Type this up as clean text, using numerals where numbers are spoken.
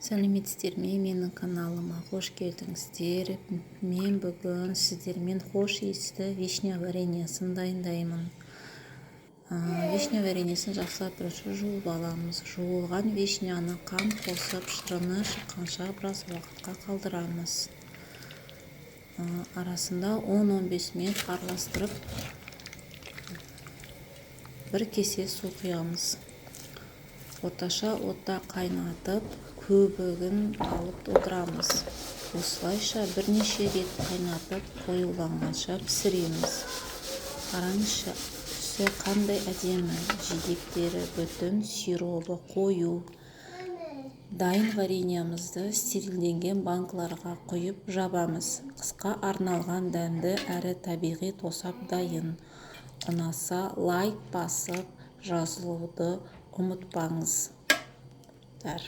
Сәлеметсіздер ме? Менің каналыма қош келдіңіздер. Мен бүгін сіздермен хош иісті вишня вареньесін дайындаймын. Вишня вареньесін жақсылап жуып аламыз. Жуылған вишняны қант қосып, шырыны шыққанша біраз уақытқа қалдырамыз. Арасында 10-15 минут араластырып, бір кесе су құямыз. Орташа отта қайнатып, көбігін алып отырамыз. Осылайша бірнеше рет қайнатып, қоюланғанша пісіреміз. Қараңызшы, түсі қандай әдемі, жидектері бүтін, сиробы қою. Дайын вареньемізді стерилденген банкаларға құйып жабамыз. Қысқа арналған дәмді әрі табиғи тосап дайын. Ұнаса лайк басып, жазылуды ұмытпаңыздар.